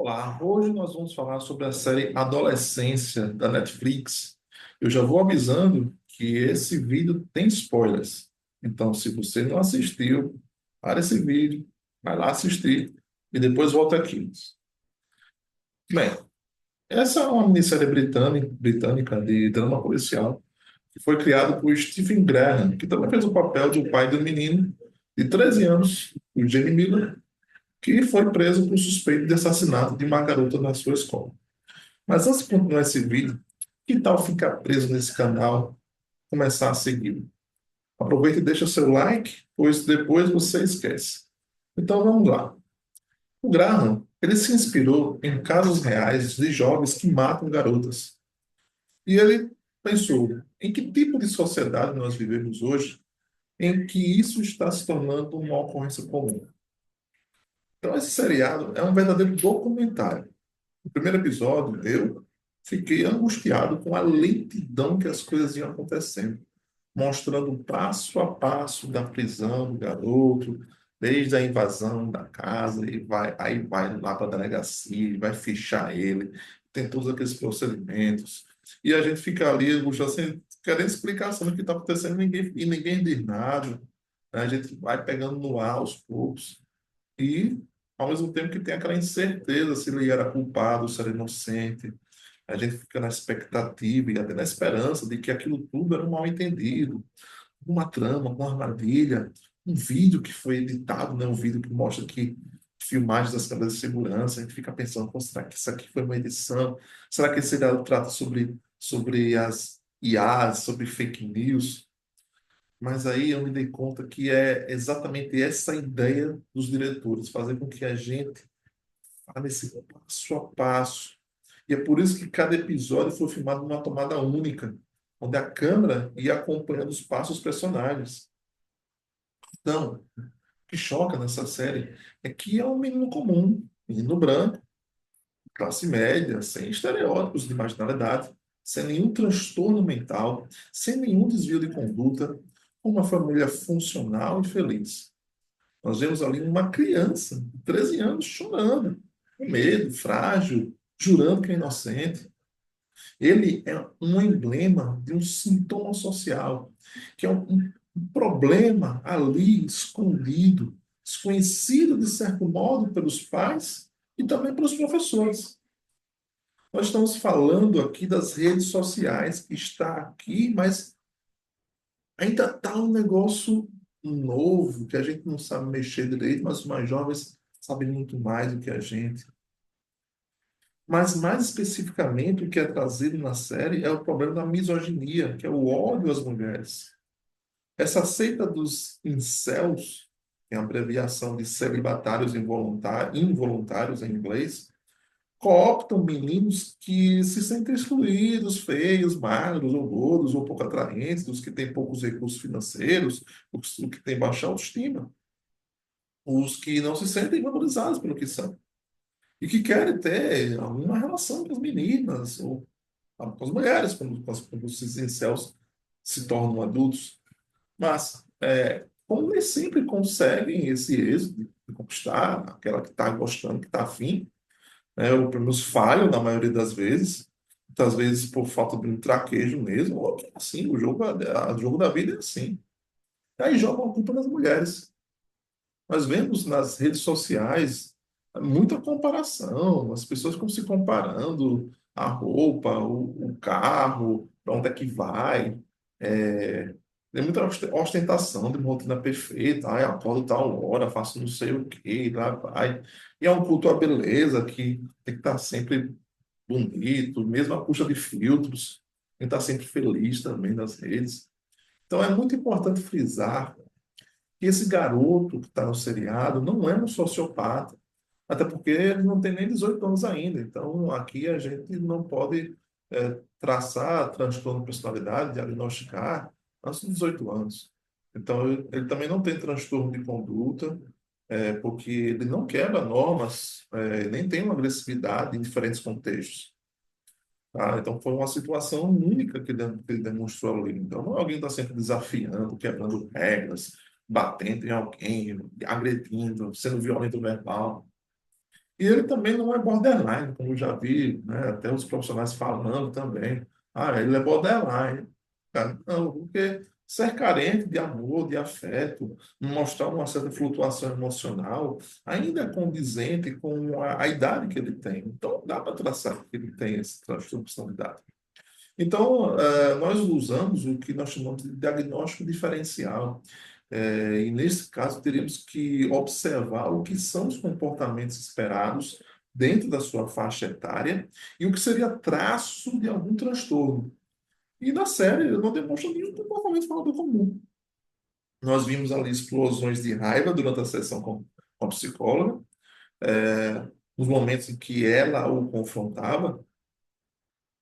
Olá, hoje nós vamos falar sobre a série Adolescência da Netflix. Eu já vou avisando que esse vídeo tem spoilers. Então, se você não assistiu, para esse vídeo, vai lá assistir e depois volta aqui. Bem, essa é uma minissérie britânica de drama policial que foi criada por Stephen Graham, que também fez o papel de um pai de um menino de 13 anos, o Jamie Miller, que foi preso por suspeito de assassinato de uma garota na sua escola. Mas antes de continuar esse vídeo, que tal ficar preso nesse canal, começar a seguir? Aproveita e deixa seu like, pois depois você esquece. Então vamos lá. O Graham, ele se inspirou em casos reais de jovens que matam garotas. E ele pensou, em que tipo de sociedade nós vivemos hoje em que isso está se tornando uma ocorrência comum? Então esse seriado é um verdadeiro documentário. No primeiro episódio, eu fiquei angustiado com a lentidão que as coisas iam acontecendo, mostrando o passo a passo da prisão do garoto, desde a invasão da casa, e aí vai lá para a delegacia, e vai fichar ele, tem todos aqueles procedimentos. E a gente fica ali, angustiado, assim, querendo explicação do que está acontecendo, e ninguém diz nada. Né? A gente vai pegando no ar aos poucos. E, ao mesmo tempo que tem aquela incerteza se ele era culpado, se era inocente, a gente fica na expectativa e até na esperança de que aquilo tudo era um mal-entendido, uma trama, uma armadilha, um vídeo que foi editado, né? Um vídeo que mostra que filmagens das câmeras de segurança, a gente fica pensando, pô, será que isso aqui foi uma edição? Será que esse seriado trata sobre as IAs, sobre fake news? Mas aí eu me dei conta que é exatamente essa ideia dos diretores, fazer com que a gente vá nesse passo a passo. E é por isso que cada episódio foi filmado numa tomada única, onde a câmera ia acompanhando os passos dos personagens. Então, o que choca nessa série é que é um menino comum, menino branco, classe média, sem estereótipos de marginalidade, sem nenhum transtorno mental, sem nenhum desvio de conduta, com uma família funcional e feliz. Nós vemos ali uma criança, de 13 anos, chorando, com medo, frágil, jurando que é inocente. Ele é um emblema de um sintoma social, que é um problema ali escondido, desconhecido de certo modo pelos pais e também pelos professores. Nós estamos falando aqui das redes sociais, que está aqui, mas ainda está um negócio novo, que a gente não sabe mexer direito, mas os mais jovens sabem muito mais do que a gente. Mas, mais especificamente, o que é trazido na série é o problema da misoginia, que é o ódio às mulheres. Essa seita dos incels, que é a abreviação de celibatários involuntários em inglês, cooptam meninos que se sentem excluídos, feios, magros ou gordos ou pouco atraentes, os que têm poucos recursos financeiros, os que têm baixa autoestima, os que não se sentem valorizados pelo que são e que querem ter alguma relação com as meninas ou com as mulheres, quando os incels se tornam adultos. Mas, como nem sempre conseguem esse êxito de conquistar aquela que está gostando, que está afim, né, ou pelo menos falham na maioria das vezes, muitas vezes por falta de um traquejo mesmo, ou que, assim, o jogo da vida é assim. E aí jogam a culpa nas mulheres. Nós vemos nas redes sociais muita comparação, as pessoas ficam se comparando a roupa, o carro, para onde é que vai. É, tem muita ostentação de uma rotina perfeita. Ai, acordo tal hora, faço não sei o quê, lá vai. E é um culto à beleza que tem que estar sempre bonito, mesmo à custa de filtros, tem que estar sempre feliz também nas redes. Então é muito importante frisar que esse garoto que está no seriado não é um sociopata, até porque ele não tem nem 18 anos ainda. Então, aqui a gente não pode traçar transtorno de personalidade, diagnosticar antes dos 18 anos. Então, ele também não tem transtorno de conduta, porque ele não quebra normas, nem tem uma agressividade em diferentes contextos. Tá? Então, foi uma situação única que ele demonstrou ali. Então, não é alguém que está sempre desafiando, quebrando regras, batendo em alguém, agredindo, sendo violento verbal. E ele também não é borderline, como eu já vi, né, até os profissionais falando também. Ah, ele é borderline. Cara, não, porque ser carente de amor, de afeto, mostrar uma certa flutuação emocional, ainda é condizente com a idade que ele tem. Então, dá para traçar que ele tem esse transtorno de personalidade. Então, nós usamos o que nós chamamos de diagnóstico diferencial. E nesse caso, teríamos que observar o que são os comportamentos esperados dentro da sua faixa etária e o que seria traço de algum transtorno. E na série, não demonstra nenhum comportamento fora do comum. Nós vimos ali explosões de raiva durante a sessão com a psicóloga, nos momentos em que ela o confrontava,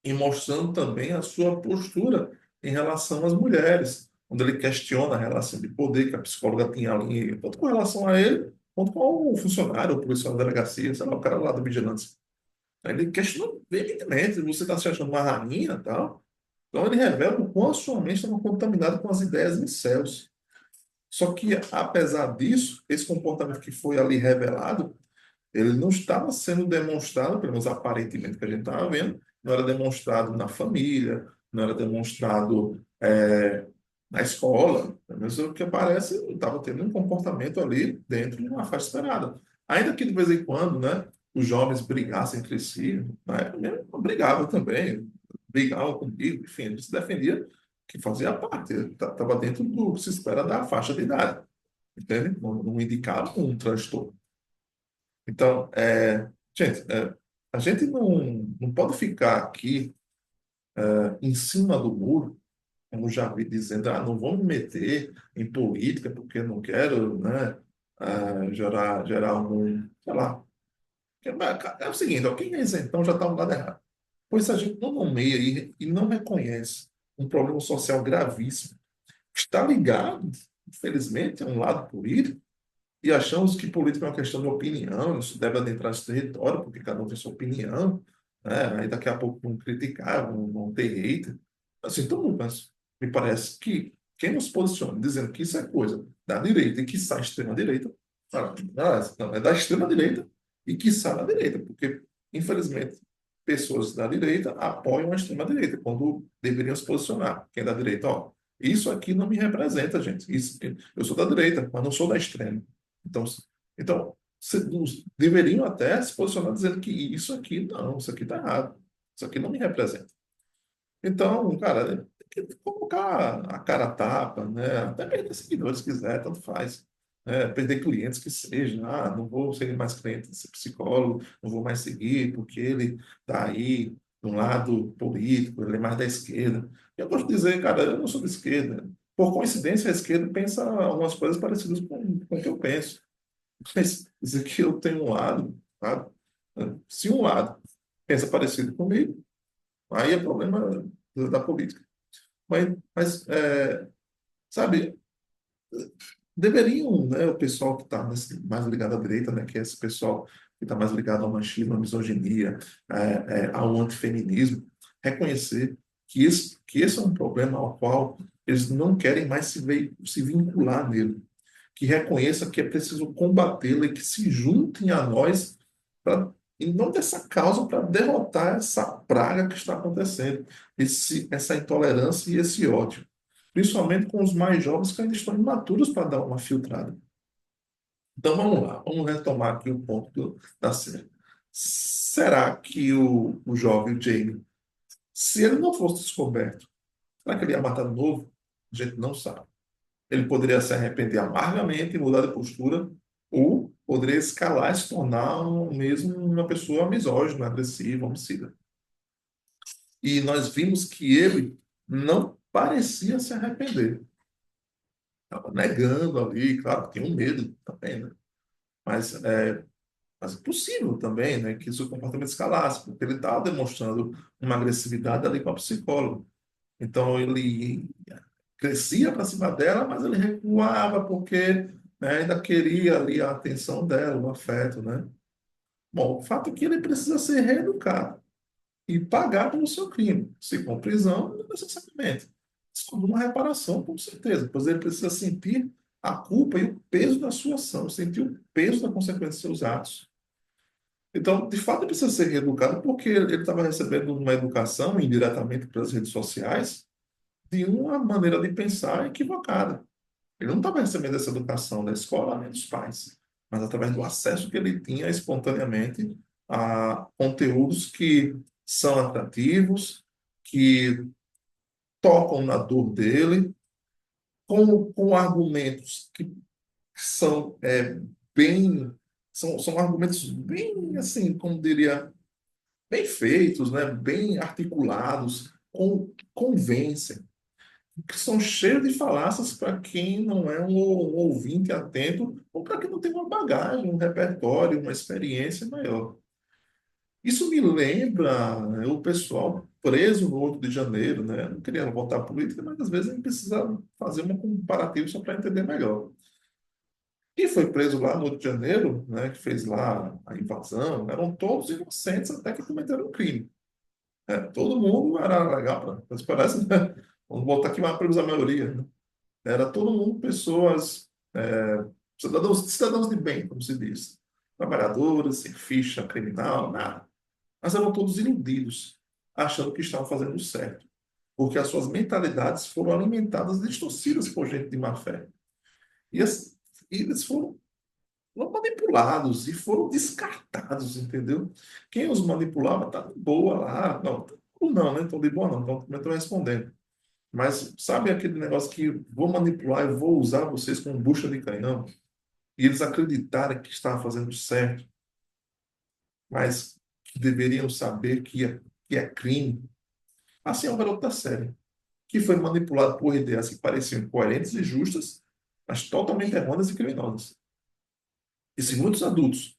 e mostrando também a sua postura em relação às mulheres, quando ele questiona a relação de poder que a psicóloga tinha ali, tanto com relação a ele, quanto com o funcionário, o policial da delegacia, sei lá, o cara lá da vigilância. Aí ele questionou veementemente, você está se achando uma rainha e tal? Então ele revela o quão a sua mente estava contaminada com as ideias em céus. Só que, apesar disso, esse comportamento que foi ali revelado, ele não estava sendo demonstrado, pelo menos aparentemente que a gente estava vendo, não era demonstrado na família, não era demonstrado na escola, pelo menos o que parece, estava tendo um comportamento ali dentro de uma faixa esperada. Ainda que de vez em quando, né, os jovens brigassem entre si, na época mesmo eu brigava também, brigavam comigo, enfim, eles se defendia que fazia parte, estava dentro do que se espera da faixa de idade, entende? Não indicava um transtorno. Então, gente, a gente não pode ficar aqui em cima do muro, como já vi dizendo, não vou me meter em política porque eu não quero, né, gerar um, sei lá. É o seguinte, ó, quem é isentão já está no lado errado. Pois se a gente não nomeia e não reconhece um problema social gravíssimo, está ligado, infelizmente, a um lado político, e achamos que política é uma questão de opinião, isso deve adentrar esse território, porque cada um tem sua opinião, né? Aí daqui a pouco vão criticar, vão ter hater. Assim, então, mas me parece que quem nos posiciona dizendo que isso é coisa da direita e que sai extrema-direita, não, é da extrema-direita e que sai da direita, porque, infelizmente, pessoas da direita apoiam a extrema-direita, quando deveriam se posicionar. Quem é da direita, ó, isso aqui não me representa, gente. Eu sou da direita, mas não sou da extrema. Então, então deveriam até se posicionar dizendo que isso aqui não, isso aqui está errado, isso aqui não me representa. Então, cara, tem que colocar a cara a tapa, né? Até perder seguidores se quiser, tanto faz. Né? Perder clientes que seja, não vou seguir mais cliente desse psicólogo, não vou mais seguir porque ele está aí de um lado político, ele é mais da esquerda. Eu gosto de dizer, cara, eu não sou de esquerda. Por coincidência, a esquerda pensa algumas coisas parecidas com o que eu penso. Mas isso aqui eu tenho um lado, tá? Se um lado pensa parecido comigo, aí é problema da política. Mas sabe, deveriam, né, o pessoal que está mais ligado à direita, né, que é esse pessoal que está mais ligado ao machismo, à misoginia, ao antifeminismo, reconhecer que esse é um problema ao qual eles não querem mais se vincular nele, que reconheça que é preciso combatê-la e que se juntem a nós pra, em nome dessa causa para derrotar essa praga que está acontecendo, essa intolerância e esse ódio. Principalmente com os mais jovens que ainda estão imaturos para dar uma filtrada. Então vamos lá, vamos retomar aqui o ponto da série. Será que o jovem, o Jamie, se ele não fosse descoberto, será que ele ia matar de novo? A gente não sabe. Ele poderia se arrepender amargamente e mudar de postura, ou poderia escalar e se tornar mesmo uma pessoa misógina, agressiva, homicida. E nós vimos que ele não parecia se arrepender. Estava negando ali, claro, tinha um medo também, né? Mas é possível também, né, que seu comportamento escalasse, porque ele estava demonstrando uma agressividade ali com a psicóloga. Então ele crescia para cima dela, mas ele recuava porque, né, ainda queria ali a atenção dela, o afeto, né? Bom, o fato é que ele precisa ser reeducado e pagar pelo seu crime. Se com prisão, não necessariamente. Se com uma reparação, com certeza, pois ele precisa sentir a culpa e o peso da sua ação, sentir o peso da consequência dos seus atos. Então, de fato, ele precisa ser reeducado porque ele estava recebendo uma educação indiretamente pelas redes sociais de uma maneira de pensar equivocada. Ele não estava recebendo essa educação da escola nem dos pais, mas através do acesso que ele tinha espontaneamente a conteúdos que são atrativos, que tocam na dor dele, com argumentos que são bem, são argumentos bem, assim, como diria, bem feitos, né? Bem articulados, convencem, que são cheios de falácias para quem não é um ouvinte atento ou para quem não tem uma bagagem, um repertório, uma experiência maior. Isso me lembra, né, o pessoal preso no 8 de janeiro, né? Eu não queria voltar à política, mas às vezes a gente precisa fazer um comparativo só para entender melhor. Quem foi preso lá no 8 de janeiro, né, que fez lá a invasão, eram todos inocentes até que cometeram um crime. Todo mundo era legal, mas parece, né? Vamos botar aqui uma previsão a maioria, né? Era todo mundo pessoas, cidadãos de bem, como se diz. Trabalhadores, sem ficha criminal, nada. Mas eram todos iludidos, achando que estavam fazendo certo. Porque as suas mentalidades foram alimentadas e distorcidas por gente de má fé. E eles foram manipulados e foram descartados, entendeu? Quem os manipulava tá de boa lá. Não, não, né? Estão de boa, não. Estão respondendo. Mas sabe aquele negócio que vou manipular e vou usar vocês como bucha de canhão? E eles acreditarem que estavam fazendo certo, mas que deveriam saber que é crime. Assim é o garoto da série, que foi manipulado por ideias que pareciam coerentes e justas, mas totalmente errôneas e criminosas. E se muitos adultos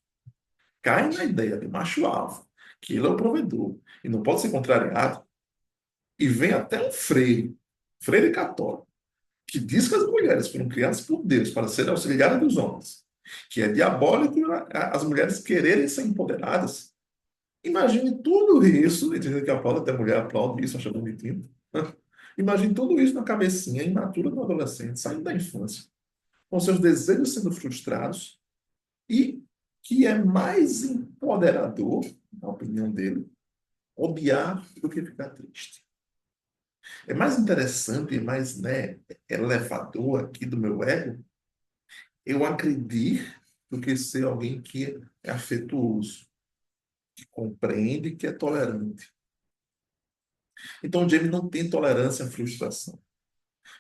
caem na ideia de macho alfa, que ele é o provedor e não pode ser contrariado, e vem até um freire católico, que diz que as mulheres foram criadas por Deus para serem auxiliares dos homens, que é diabólico as mulheres quererem ser empoderadas. Imagine tudo isso, entendeu? Que aplaude, até mulher aplaude isso, acha bonitinho. Imagine tudo isso na cabecinha imatura do adolescente, saindo da infância, com seus desejos sendo frustrados, e que é mais empoderador, na opinião dele, odiar do que ficar triste. É mais interessante e mais, né, elevador aqui do meu ego eu acreditar do que ser alguém que é afetuoso, que compreende, que é tolerante. Então, o Jamie não tem tolerância à frustração.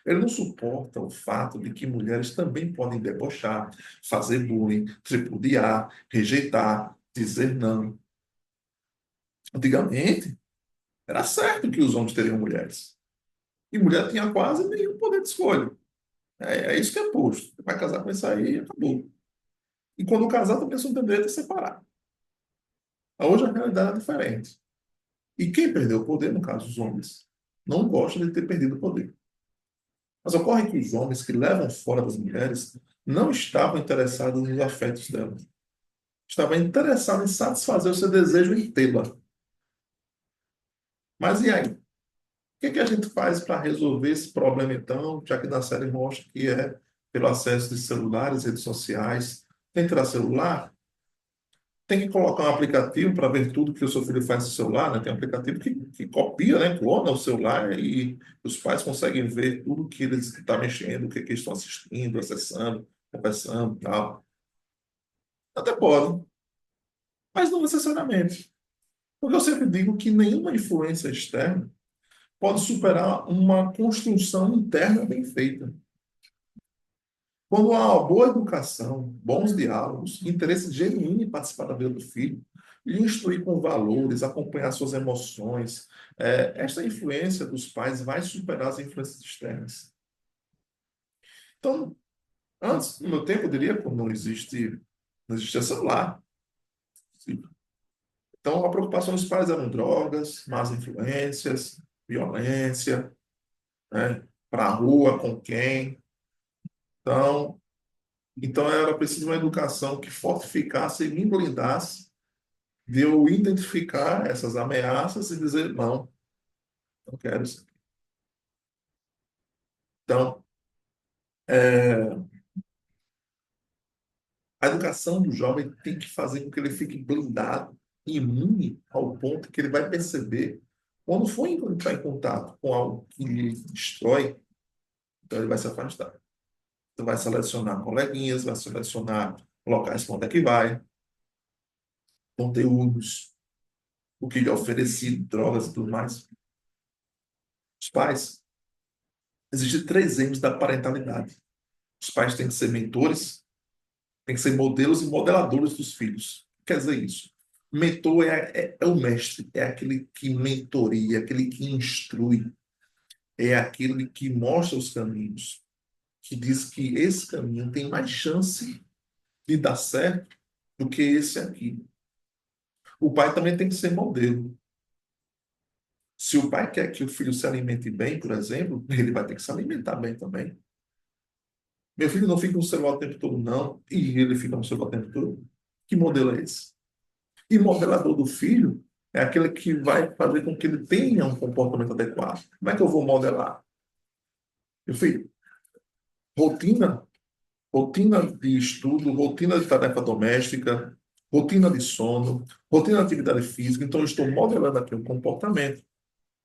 Ele não suporta o fato de que mulheres também podem debochar, fazer bullying, tripudiar, rejeitar, dizer não. Antigamente, era certo que os homens teriam mulheres. E mulher tinha quase nenhum poder de escolha. É isso que é posto. Você vai casar com isso aí e acabou. E quando casar, também só tem direito a separar. Hoje a realidade é diferente. E quem perdeu o poder, no caso os homens, não gosta de ter perdido o poder. Mas ocorre que os homens que levam fora das mulheres não estavam interessados nos afetos delas. Estavam interessados em satisfazer o seu desejo em tê-la. Mas e aí? O que a gente faz para resolver esse problema, então, já que na série mostra que é pelo acesso de celulares, redes sociais? Tem que tirar celular? Tem que colocar um aplicativo para ver tudo que o seu filho faz no celular, né? Tem um aplicativo que copia, né? Clona o celular e os pais conseguem ver tudo que eles estão mexendo, o que eles estão assistindo, acessando, conversando e tal. Até pode, mas não necessariamente. Porque eu sempre digo que nenhuma influência externa pode superar uma construção interna bem feita. Quando há uma boa educação, bons diálogos, interesse genuíno em participar da vida do filho, lhe instruir com valores, acompanhar suas emoções, esta influência dos pais vai superar as influências externas. Então, antes, no meu tempo, eu diria que não existia celular. Então, a preocupação dos pais eram drogas, más influências, violência, né? Para a rua, com quem. Então, então, era preciso uma educação que fortificasse e me blindasse de eu identificar essas ameaças e dizer, não, não quero isso. Então, é, A educação do jovem tem que fazer com que ele fique blindado, imune ao ponto que ele vai perceber quando for entrar em contato com algo que lhe destrói, então ele vai se afastar. Então vai selecionar coleguinhas, vai selecionar locais para onde é que vai, conteúdos, o que lhe é oferecido, drogas e tudo mais. Os pais, existem três M's da parentalidade. Os pais têm que ser mentores, têm que ser modelos e modeladores dos filhos. Quer dizer isso? Mentor é o mestre, é aquele que mentoria, aquele que instrui, é aquele que mostra os caminhos, que diz que esse caminho tem mais chance de dar certo do que esse aqui. O pai também tem que ser modelo. Se o pai quer que o filho se alimente bem, por exemplo, ele vai ter que se alimentar bem também. Meu filho não fica no celular o tempo todo, não, e ele fica no celular o tempo todo. Que modelo é esse? E modelador do filho é aquele que vai fazer com que ele tenha um comportamento adequado. Como é que eu vou modelar? Meu filho, rotina, rotina de estudo, rotina de tarefa doméstica, rotina de sono, rotina de atividade física. Então, eu estou modelando aqui um comportamento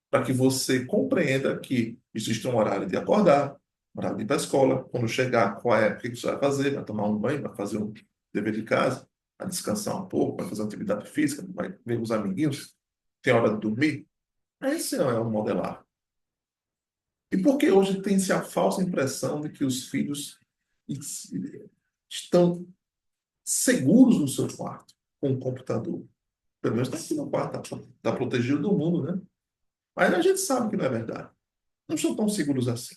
para que você compreenda que existe um horário de acordar, um horário de ir para a escola, quando chegar, qual é, o que você vai fazer, vai tomar um banho, vai fazer um dever de casa, vai descansar um pouco, vai fazer uma atividade física, vai ver os amiguinhos, tem hora de dormir. Esse é o modelar. E por que hoje tem-se a falsa impressão de que os filhos estão seguros no seu quarto com o computador? Pelo menos está aqui no quarto, está protegido do mundo, né? Mas a gente sabe que não é verdade. Não são tão seguros assim.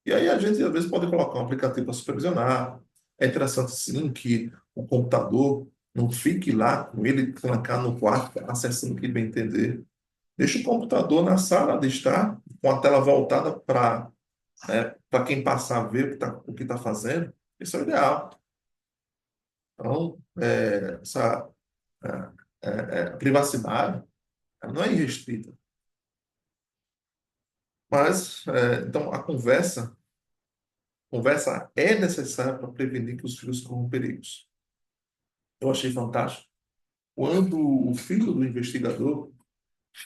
E aí a gente, às vezes, pode colocar um aplicativo para supervisionar. É interessante, sim, que o computador não fique lá com ele trancar no quarto, acessando o que bem entender. Deixa o computador na sala de estar, com a tela voltada para quem passar ver o que tá fazendo. Isso é o ideal. Então, essa privacidade ela não é irrestrita. Mas, então, a conversa é necessária para prevenir que os filhos corram perigos. Eu achei fantástico quando o filho do investigador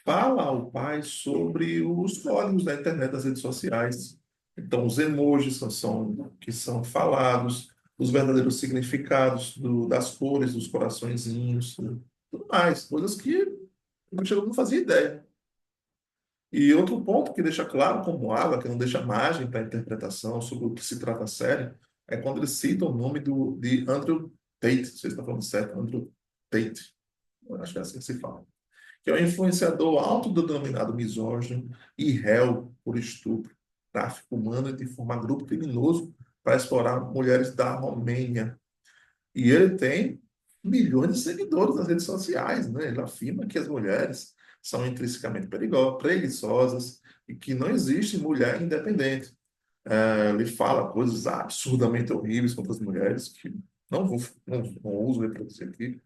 fala ao pai sobre os códigos da internet, das redes sociais. Então, os emojis que são falados, os verdadeiros significados das cores, dos coraçõezinhos, tudo mais, coisas que o investigador não fazia ideia. E outro ponto que deixa claro como água, que não deixa margem para interpretação sobre o que se trata a série, é quando ele cita o nome de Andrew Tate, se você está falando certo, Andrew Tate, eu acho que é assim que se fala, que é um influenciador autodenominado misógino e réu por estupro, tráfico humano e de formar grupo criminoso para explorar mulheres da Romênia. E ele tem milhões de seguidores nas redes sociais, né? Ele afirma que as mulheres são intrinsecamente preguiçosas e que não existe mulher independente. Ele fala coisas absurdamente horríveis contra as mulheres, que não uso reproduzir aqui,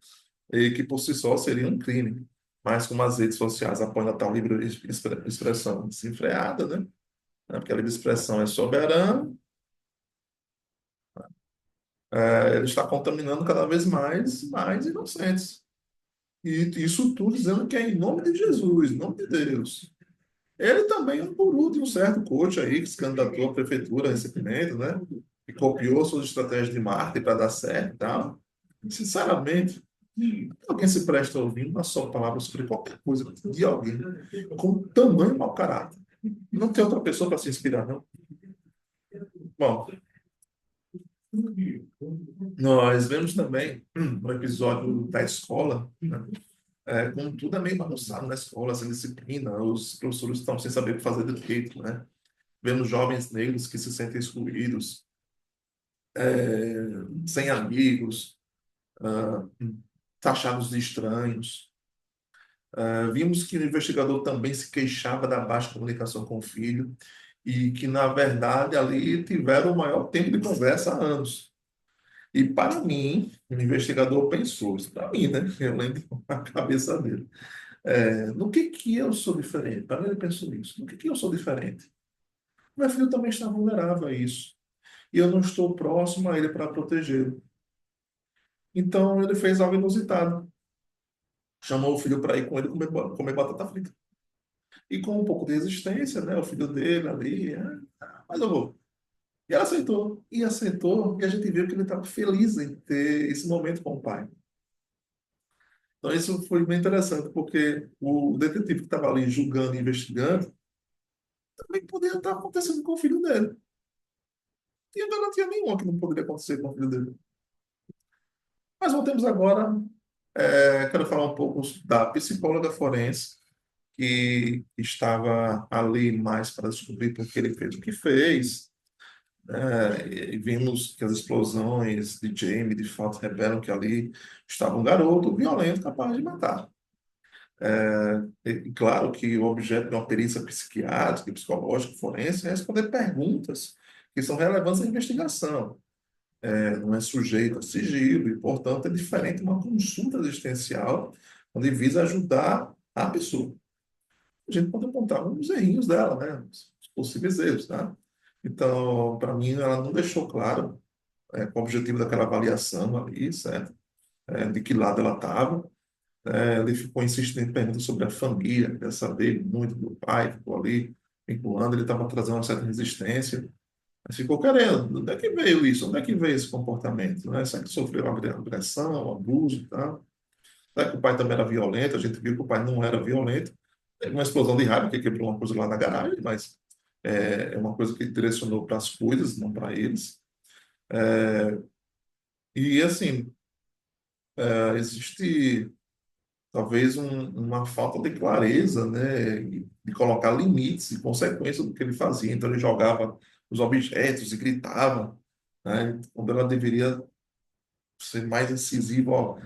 e que por si só seria um crime. Mas como as redes sociais apoiam a tal livre expressão desenfreada, né? Porque a livre expressão é soberana, ele está contaminando cada vez mais inocentes. E isso tudo dizendo que é em nome de Jesus, em nome de Deus. Ele também é um guru de um certo coach aí, que se candidatou à prefeitura recentemente, né? E copiou suas estratégias de marketing para dar certo e tal. Sinceramente, alguém se presta a ouvir uma só palavra sobre qualquer coisa de alguém com tamanho mau caráter. Não tem outra pessoa para se inspirar, não. Bom, nós vemos também no episódio da escola, né? Como tudo é meio bagunçado na escola, sem disciplina, os professores estão sem saber o que fazer direito, né? Vemos jovens negros que se sentem excluídos, sem amigos, ah, taxados de estranhos. Vimos que o investigador também se queixava da baixa comunicação com o filho e que, na verdade, ali tiveram o maior tempo de conversa há anos. E, para mim, o investigador pensou, isso para mim, né? Eu lembro a cabeça dele. No que eu sou diferente? Para mim, ele pensou nisso. No que eu sou diferente? Meu filho também está vulnerável a isso. E eu não estou próximo a ele para protegê-lo. Então ele fez algo inusitado. Chamou o filho para ir com ele comer batata frita. E com um pouco de resistência, né? O filho dele ali, mas eu vou. E ela aceitou. E aceitou, e a gente viu que ele estava feliz em ter esse momento com o pai. Então isso foi bem interessante, porque o detetive que estava ali julgando e investigando também poderia estar acontecendo com o filho dele. Não tinha garantia nenhuma que não poderia acontecer com o filho dele. Mas voltemos agora, quero falar um pouco da psicóloga forense, que estava ali mais para descobrir por que ele fez o que fez. E vimos que as explosões de Jamie, de fato, revelam que ali estava um garoto violento capaz de matar. E claro que o objeto de uma perícia psiquiátrica, psicológica, forense é responder perguntas que são relevantes à investigação. Não é sujeito a sigilo e, portanto, é diferente de uma consulta existencial, onde visa ajudar a pessoa. A gente pode apontar uns errinhos dela, né? Os possíveis erros, tá? Então, para mim, ela não deixou claro qual o objetivo daquela avaliação ali, certo? De que lado ela estava. Ele ficou insistindo em perguntas sobre a família, queria saber muito do pai, ficou ali vinculando, ele estava trazendo uma certa resistência, mas ficou querendo, onde é que veio isso? Onde é que veio esse comportamento? Né? Será que sofreu uma agressão, um abuso e tal? Será que o pai também era violento? A gente viu que o pai não era violento. Teve uma explosão de raiva, que quebrou uma coisa lá na garagem, mas é uma coisa que direcionou para as coisas, não para eles. E, assim, existe talvez uma falta de clareza, né, e de colocar limites e consequências do que ele fazia. Então ele jogava os objetos e gritava, né, quando ela deveria ser mais incisiva, ó,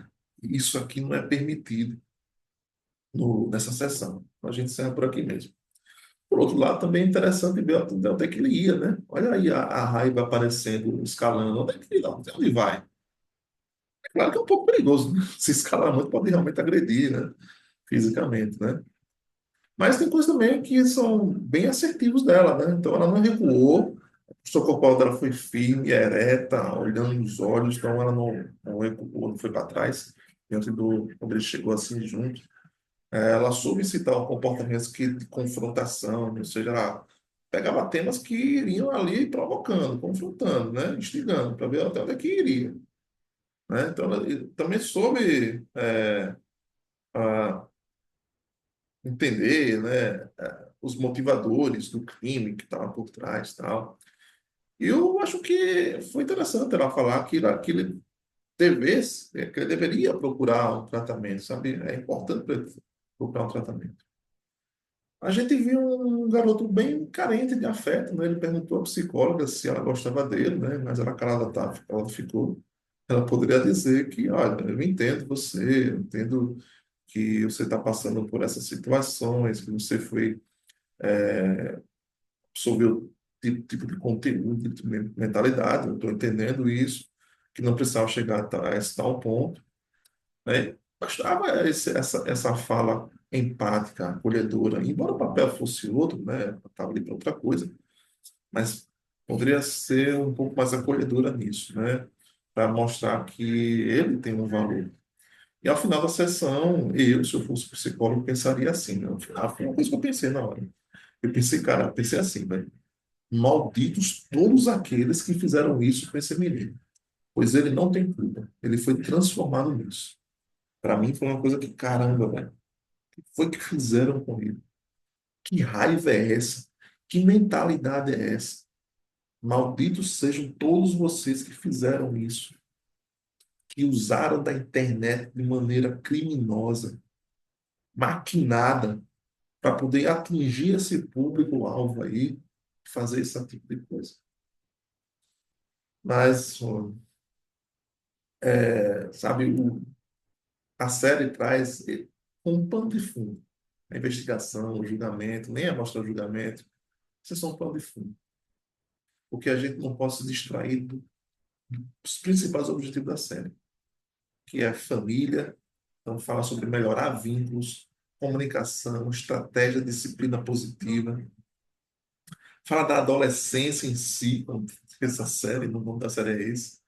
isso aqui não é permitido nessa sessão. Então, a gente encerra por aqui mesmo. Por outro lado, também é interessante ver até onde é que ele ia, né? Olha aí a raiva aparecendo, escalando. Onde é que ele, onde ele vai? É claro que é um pouco perigoso, né? Se escalar muito, pode realmente agredir, né? Fisicamente, né? Mas tem coisas também que são bem assertivos dela, né? Então ela não recuou, a postura corporal dela foi firme, ereta, olhando nos olhos, então ela não recuou, não foi para trás, diante quando ele chegou assim junto. Ela soube citar comportamentos de confrontação, ou seja, ela pegava temas que iriam ali provocando, confrontando, né? Instigando, para ver até onde é que iria. Né? Então ela também soube entender, né, os motivadores do crime que estavam por trás, tal. E eu acho que foi interessante ela falar que ele que ele deveria procurar um tratamento, sabe? É importante para ele procurar um tratamento. A gente viu um garoto bem carente de afeto, né? Ele perguntou à psicóloga se ela gostava dele, né? Mas ela calada tá, ela ficou. Ela poderia dizer que, olha, eu entendo você, eu entendo que você está passando por essas situações, que você foi sobre o tipo de conteúdo, tipo de mentalidade, eu estou entendendo isso, que não precisava chegar a esse tal ponto, né? Bastava essa fala empática, acolhedora, embora o papel fosse outro, né? Estava ali para outra coisa, mas poderia ser um pouco mais acolhedora nisso, né? Para mostrar que ele tem um valor. E ao final da sessão, eu, se eu fosse psicólogo, pensaria assim, né? Foi uma coisa que eu pensei na hora. Eu pensei, cara, eu pensei assim, velho. Malditos todos aqueles que fizeram isso com esse menino, pois ele não tem culpa. Ele foi transformado nisso. Para mim foi uma coisa que, caramba, velho, o que foi que fizeram com ele? Que raiva é essa? Que mentalidade é essa? Malditos sejam todos vocês que fizeram isso, que usaram da internet de maneira criminosa, maquinada, para poder atingir esse público-alvo aí, fazer esse tipo de coisa. Mas, sabe, a série traz um pano de fundo. A investigação, o julgamento, nem a mostrar o julgamento, isso é só um pano de fundo. Porque a gente não pode se distrair dos principais objetivos da série, que é a família, então fala sobre melhorar vínculos, comunicação, estratégia, disciplina positiva. Fala da adolescência em si, como essa série, no nome da série é esse.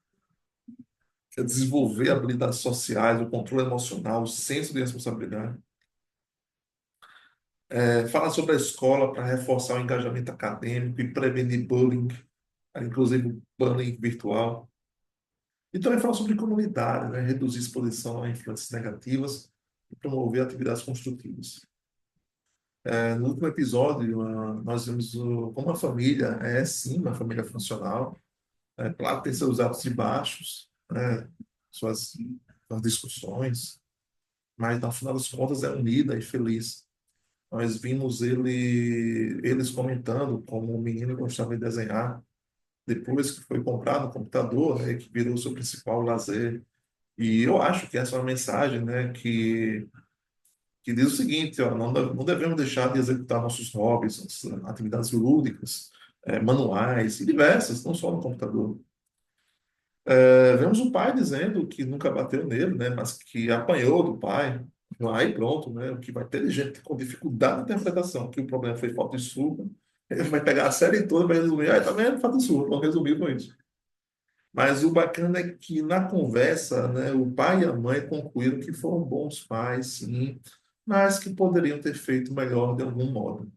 é desenvolver habilidades sociais, o controle emocional, o senso de responsabilidade. Fala sobre a escola para reforçar o engajamento acadêmico e prevenir bullying, inclusive bullying virtual. E também fala sobre comunidade, né? Reduzir exposição a influências negativas e promover atividades construtivas. No último episódio, nós vimos como a família é, sim, uma família funcional. Claro, tem seus altos e baixos, né? Suas, suas discussões, mas, no final das contas, é unida e feliz. Nós vimos eles comentando como o menino gostava de desenhar, depois que foi comprado um computador, né, que virou seu principal lazer. E eu acho que essa é uma mensagem, né, que diz o seguinte, ó, não devemos deixar de executar nossos hobbies, nossas atividades lúdicas, manuais e diversas, não só no computador. Vemos o pai dizendo que nunca bateu nele, né, mas que apanhou do pai. Aí pronto, né, o que vai ter de gente com dificuldade de interpretação, que o problema foi falta de surra, ele vai pegar a série toda para resumir, aí tá vendo, falta de surra, vamos resumir com isso. Mas o bacana é que na conversa, né, o pai e a mãe concluíram que foram bons pais, sim, mas que poderiam ter feito melhor de algum modo.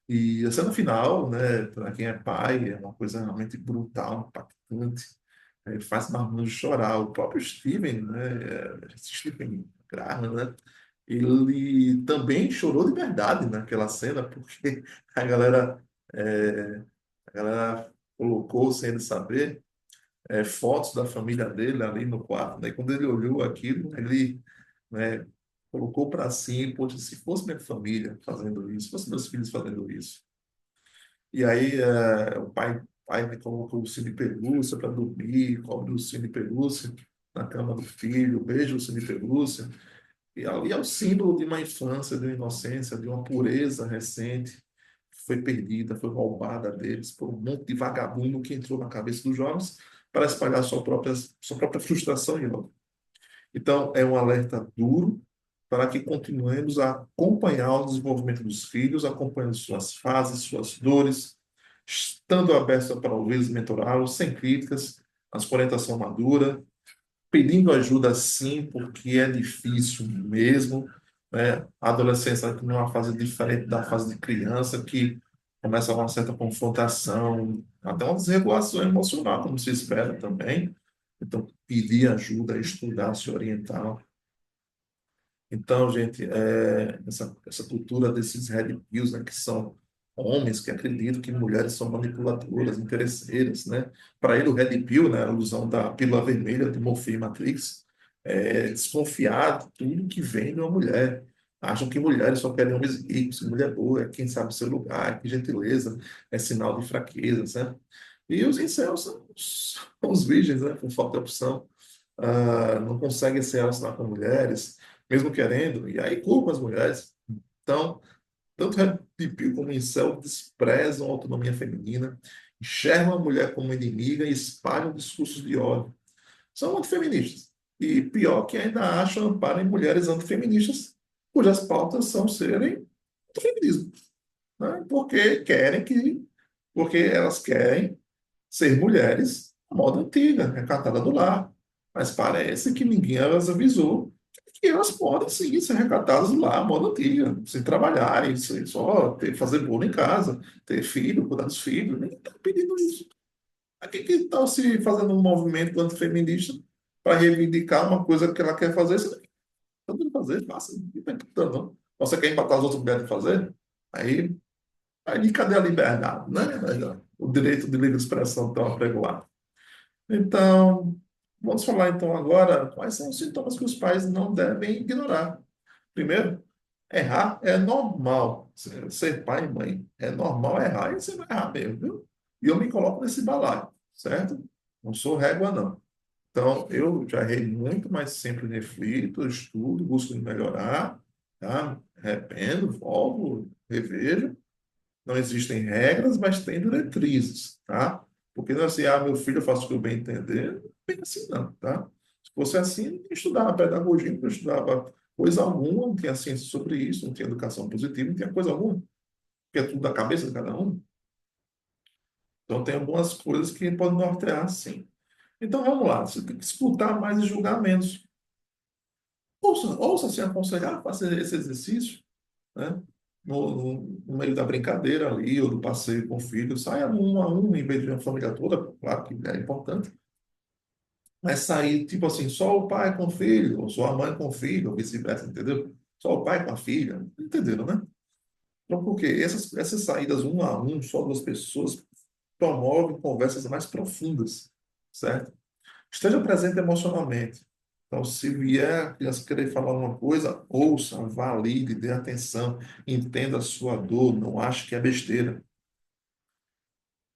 E a cena final, né, para quem é pai, é uma coisa realmente brutal, impactante, faz marmanjo chorar. O próprio Steven, né, Steven Graham, né, ele também chorou de verdade naquela cena, porque a galera, é, a galera colocou, sem ele saber, fotos da família dele ali no quarto, né, e quando ele olhou aquilo, ele, né, colocou para si, poxa, se fosse minha família fazendo isso, se fosse meus filhos fazendo isso. E aí o pai me colocou o cine pelúcia para dormir, cobre o cine pelúcia na cama do filho, beija o cine pelúcia. E ali é o símbolo de uma infância, de uma inocência, de uma pureza recente que foi perdida, foi roubada deles por um monte de vagabundo que entrou na cabeça dos jovens para espalhar sua própria frustração e ódio. Então, é um alerta duro para que continuemos a acompanhar o desenvolvimento dos filhos, acompanhando suas fases, suas dores, estando abertos para ouvi-los, mentorá-los, sem críticas, mas com orientação madura, pedindo ajuda sim, porque é difícil mesmo, né? A adolescência é uma fase diferente da fase de criança, que começa uma certa confrontação, até uma desregulação emocional, como se espera também. Então, pedir ajuda, estudar, se orientar. Então, gente, essa cultura desses red pills, né, que são homens que acreditam que mulheres são manipuladoras, interesseiras, né? Para ele, o red pill, né, a alusão da pílula vermelha de Morpheus e Matrix, é desconfiar de tudo que vem de uma mulher. Acham que mulheres só querem homens ricos, que mulher boa é quem sabe seu lugar, que gentileza é sinal de fraqueza, né? E os incels são os virgens, né, com falta de opção. Não conseguem se relacionar com mulheres, mesmo querendo, e aí culpam as mulheres. Então, tanto Red Pill como Incel desprezam a autonomia feminina, enxergam a mulher como inimiga e espalham discursos de ódio. São antifeministas. E pior que ainda acham amparo em mulheres antifeministas, cujas pautas são serem do feminismo, né? Porque elas querem ser mulheres à moda antiga, recatada do lar. Mas parece que ninguém as avisou que elas podem sim ser recatadas do lar à moda antiga, sem trabalhar, só fazer bolo em casa, ter filho, cuidar dos filhos. Ninguém está pedindo isso. Aqui que estão se fazendo um movimento antifeminista para reivindicar uma coisa que ela quer fazer, você não tem que fazer, faça, não está imputando, não. Você quer empatar as outras mulheres de fazer? Aí, aí cadê a liberdade, né? O direito de livre expressão tão apregoado. Então, vamos falar então agora quais são os sintomas que os pais não devem ignorar. Primeiro, errar é normal. Ser pai e mãe é normal errar e você vai errar mesmo, viu? E eu me coloco nesse balaio, certo? Não sou régua, não. Então, eu já errei muito, mas sempre reflito, estudo, busco melhorar, tá? Arrependo, volto, revejo. Não existem regras, mas tem diretrizes, tá? Porque não é assim, meu filho, eu faço o que eu bem entender. Não é bem assim, não, tá? Se fosse assim, não estudava pedagogia, não estudava coisa alguma, não tinha ciência sobre isso, não tinha educação positiva, não tinha coisa alguma, porque é tudo da cabeça de cada um. Então, tem algumas coisas que podem nortear, sim. Então vamos lá, você tem que escutar mais e julgar menos. Ouça se aconselhar, faça esse exercício, né? No meio da brincadeira ali, ou do passeio com o filho, saia um a um, em vez de uma família toda, claro que é importante, mas sair, tipo assim, só o pai com o filho, ou só a mãe com o filho, ou vice-versa, entendeu? Só o pai com a filha, entenderam, né? Então, porque essas saídas um a um, só duas pessoas, promovem conversas mais profundas, certo? Esteja presente emocionalmente. Então, se vier a criança querer falar uma coisa, ouça, valide, dê atenção, entenda a sua dor, não ache que é besteira.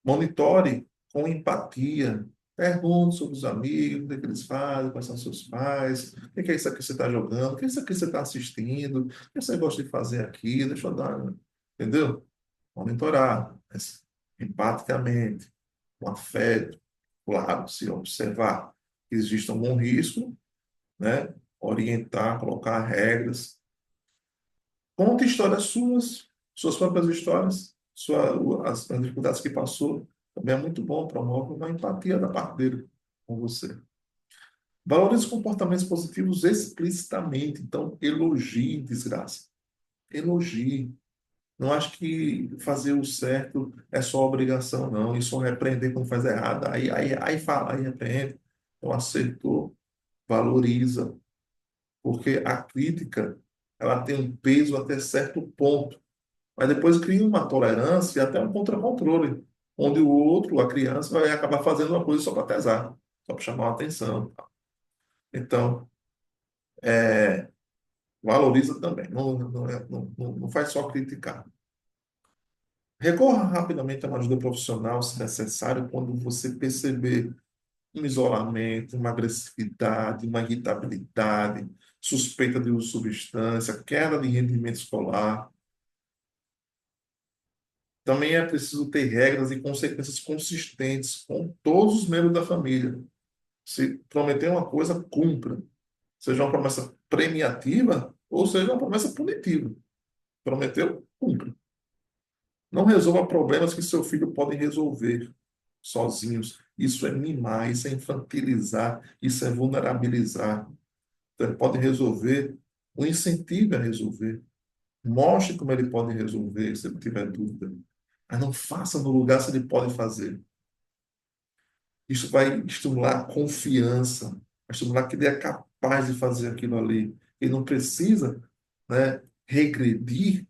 Monitore com empatia. Pergunte sobre os amigos, o que é que eles fazem, quais são seus pais, o que é isso aqui que você está jogando, o que é isso aqui que você está assistindo, o que você gosta de fazer aqui, deixa eu dar, entendeu? Monitorar, mas empaticamente, com afeto, claro, se observar que existe algum risco, né? Orientar, colocar regras. Conte histórias suas, suas próprias histórias, as dificuldades que passou. Também é muito bom, promove uma empatia da parte dele com você. Valorize comportamentos positivos explicitamente. Então, elogie desgraça. Elogie. Não acho que fazer o certo é só obrigação, não. E só repreender quando faz errado. Aí fala, aí repreende. Então, acertou, valoriza. Porque a crítica, ela tem um peso até certo ponto. Mas depois cria uma tolerância e até um controle, onde o outro, a criança, vai acabar fazendo uma coisa só para pesar, só para chamar a atenção. Então, valoriza também. Não faz só criticar. Recorra rapidamente a uma ajuda profissional, se necessário, quando você perceber um isolamento, uma agressividade, uma irritabilidade, suspeita de uso de substância, queda de rendimento escolar. Também é preciso ter regras e consequências consistentes com todos os membros da família. Se prometer uma coisa, cumpra. Seja uma promessa premiativa ou seja uma promessa punitiva. Prometeu, cumpra. Não resolva problemas que seu filho pode resolver sozinhos. Isso é mimar, isso é infantilizar, isso é vulnerabilizar. Então, ele pode resolver, o incentivo a resolver. Mostre como ele pode resolver, se ele tiver dúvida. Mas não faça no lugar se ele pode fazer. Isso vai estimular a confiança, vai estimular que ele é capaz de fazer aquilo ali. Ele não precisa, né, regredir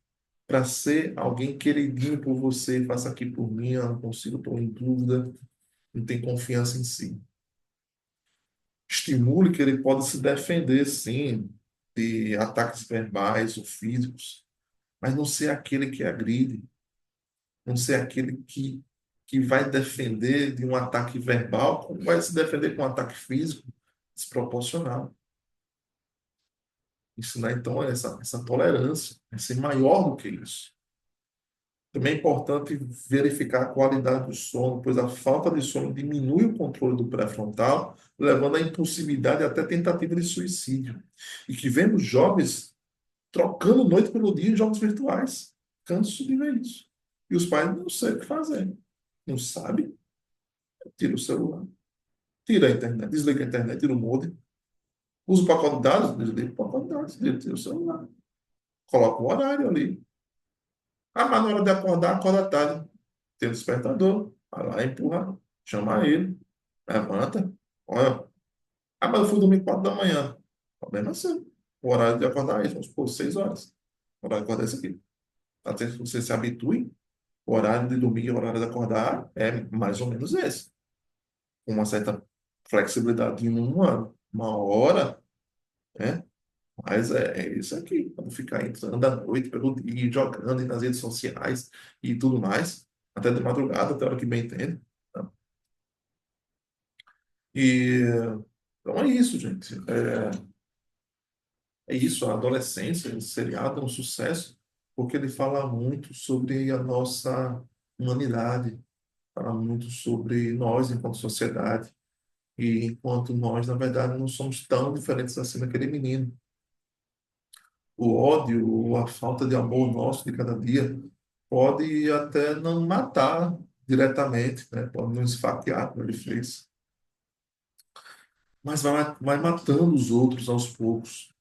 para ser alguém queridinho por você. Faça aqui por mim, eu não consigo, estou em dúvida, não tem confiança em si. Estimule que ele pode se defender, sim, de ataques verbais ou físicos, mas não ser aquele que agride, não ser aquele que vai defender de um ataque verbal, como vai se defender com um ataque físico desproporcional. Ensinar, então, essa tolerância, é ser maior do que isso. Também é importante verificar a qualidade do sono, pois a falta de sono diminui o controle do pré-frontal, levando à impulsividade e até tentativa de suicídio. E que vemos jovens trocando noite pelo dia em jogos virtuais. Canso de ver isso. E os pais não sabem o que fazer. Não sabem? Tira o celular, tira a internet, desliga a internet, tira o modem, usa o pacote de dados, desliga o pacote de dados, tira o celular. Coloca o horário ali. Ah, mas na hora de acordar, acorda tarde. Tem o despertador. Vai lá, empurra, chama ele, levanta. Olha. Ah, mas eu fui dormir 4 da manhã. Problema seu. O horário de acordar é esse, vamos supor, 6 horas. O horário de acordar é esse aqui. Até que você se habitue, o horário de dormir e o horário de acordar é mais ou menos esse. Com uma certa flexibilidade em um ano. Uma hora, né? Mas é isso aqui. Vamos ficar entrando à noite pelo dia, jogando nas redes sociais e tudo mais, até de madrugada, até a hora que bem entende. Tá? E então é isso, gente. É isso. A adolescência, esse seriado é um sucesso porque ele fala muito sobre a nossa humanidade, fala muito sobre nós enquanto sociedade e enquanto nós, na verdade, não somos tão diferentes assim daquele menino. O ódio ou a falta de amor nosso de cada dia pode até não matar diretamente, né? Pode nos esfaquear, como ele fez. mas vai matando os outros aos poucos.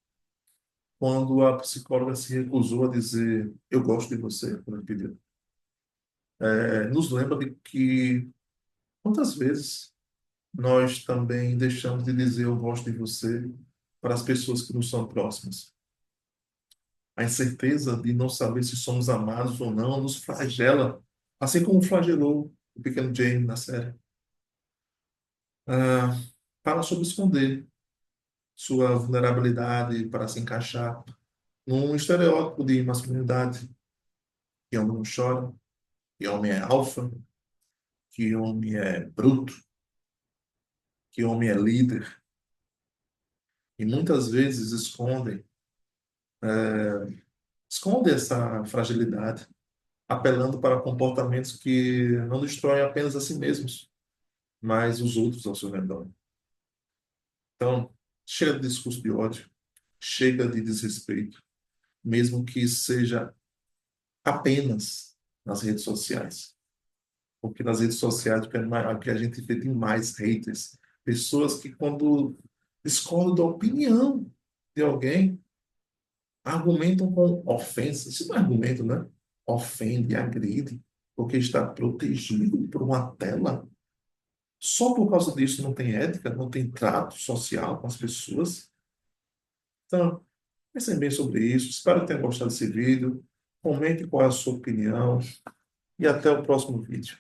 Quando a psicóloga se recusou a dizer, eu gosto de você, quando ele pediu, nos lembra de que quantas vezes nós também deixamos de dizer eu gosto de você para as pessoas que nos são próximas. A incerteza de não saber se somos amados ou não nos flagela, assim como flagelou o pequeno Jamie na série. Ah, fala sobre esconder sua vulnerabilidade para se encaixar num estereótipo de masculinidade, que homem não chora, que homem é alfa, que homem é bruto, que homem é líder, e muitas vezes esconde essa fragilidade, apelando para comportamentos que não destroem apenas a si mesmos, mas os outros ao seu redor. Então, chega de discurso de ódio, chega de desrespeito, mesmo que seja apenas nas redes sociais. Porque nas redes sociais o que a gente vê tem mais haters, pessoas que quando discordam da opinião de alguém, argumentam com ofensa. Isso não é argumento, né? Ofende, agride, porque está protegido por uma tela. Só por causa disso não tem ética, não tem trato social com as pessoas. Então, pensem bem sobre isso. Espero que tenham gostado desse vídeo. Comente qual é a sua opinião e até o próximo vídeo.